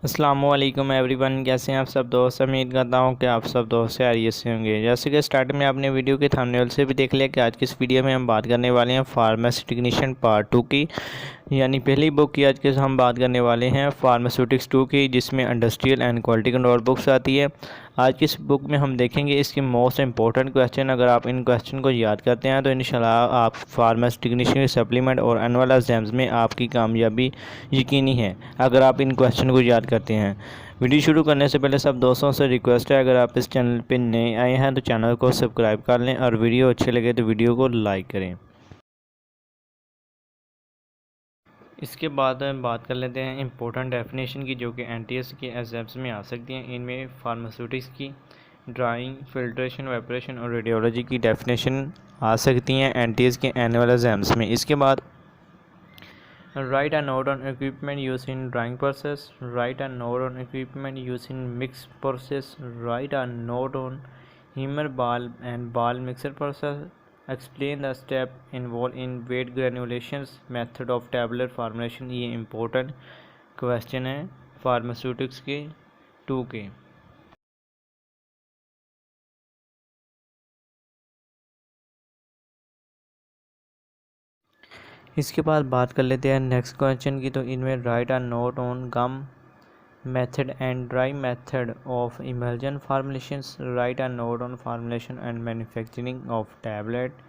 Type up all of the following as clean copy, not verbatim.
अस्सलामुअलैकुम एवरीवन, कैसे हैं आप सब दोस्त। उम्मीद करता हूं कि आप सब दोस्त खैरियत से होंगे। जैसे कि स्टार्ट में आपने वीडियो के थंबनेल से भी देख लिया कि आज की इस वीडियो में हम बात करने वाले हैं फार्मेसी टेक्नीशियन पार्ट 2 की, यानी पहली बुक की आज के हम बात करने वाले हैं फार्मास्यूटिक्स 2 की, जिसमें industrial and quality control books आती है। आज की इस बुक में हम देखेंगे इसकी मोस्ट इंपॉर्टेंट क्वेश्चन। अगर आप इन क्वेश्चन को याद करते हैं तो इंशाल्लाह आप फार्मेसी टेक्नीशियन सप्लीमेंट और एनुअल एग्जाम्स में आपकी कामयाबी यकीनी है, अगर आप इन क्वेश्चन को याद करते हैं। वीडियो शुरू करने से पहले सब दोस्तों से रिक्वेस्ट है, अगर आप इस चैनल पर नए आए हैं तो चैनल को सब्सक्राइब कर लें और वीडियो अच्छे लगे तो वीडियो को लाइक करें। इसके बाद हम बात कर लेते हैं इंपॉर्टेंट डेफिनेशन की, जो कि एनटीएस के एग्जाम्स में आ सकती हैं। इनमें फार्मास्यूटिक्स की ड्राइंग, फिल्ट्रेशन, वेपरेशन और रेडियोलॉजी की डेफिनेशन आ सकती हैं एनटीएस के एनुअल एग्जाम्स में। इसके बाद write a note on equipment use in drying process, write a note on equipment use in mix process, write a note on hammer ball and ball mixer process, explain the step involve in wet granulations method of tablet formulation. ये important question है pharmaceutics के 2 के। इसके बाद बात कर लेते हैं नेक्स्ट क्वेश्चन की, तो इनमें write a note on gum method and dry method of emulsion formulations, write a note on formulation and manufacturing of tablet,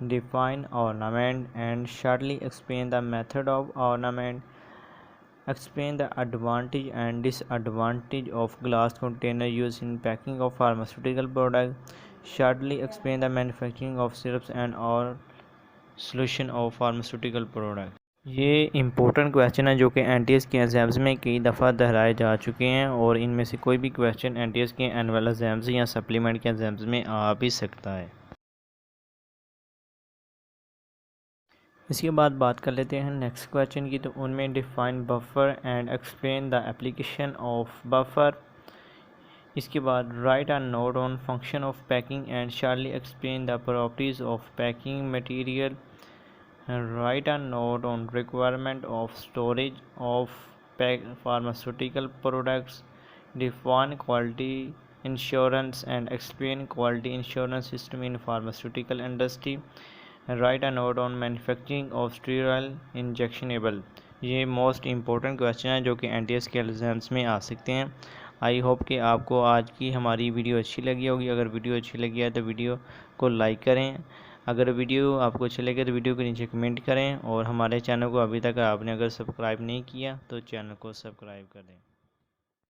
define ornament and shortly explain the method of ornament, explain the advantage and disadvantage of glass container used in packing of pharmaceutical product, shortly explain the manufacturing of syrups and or solution of pharmaceutical product। ये important question है जो कि NTS के exams में कई दफ़ा दोहराए जा चुके हैं, और इनमें से कोई भी क्वेश्चन एनटीएस के एनुअल एग्ज़ाम्स या सप्लीमेंट के एग्ज़ाम्स में आ भी सकता है। इसके बाद बात कर लेते हैं नेक्स्ट क्वेश्चन की, तो उनमें define buffer and explain the application of buffer. इसके बाद write a note on function of packing and shortly explain the properties of packing material, write a note on requirement of storage of pharmaceutical products, define quality insurance and explain quality insurance system in pharmaceutical industry, write a note on manufacturing of sterile injectionable। ये most important question है जो कि NTS के exams में आ सकते हैं। I hope कि आपको आज की हमारी वीडियो अच्छी लगी होगी। अगर वीडियो अच्छी लगी है तो वीडियो को लाइक करें। अगर वीडियो आपको अच्छी लगे तो वीडियो के नीचे कमेंट करें, और हमारे चैनल को अभी तक आपने अगर सब्सक्राइब नहीं किया तो चैनल को सब्सक्राइब कर दें।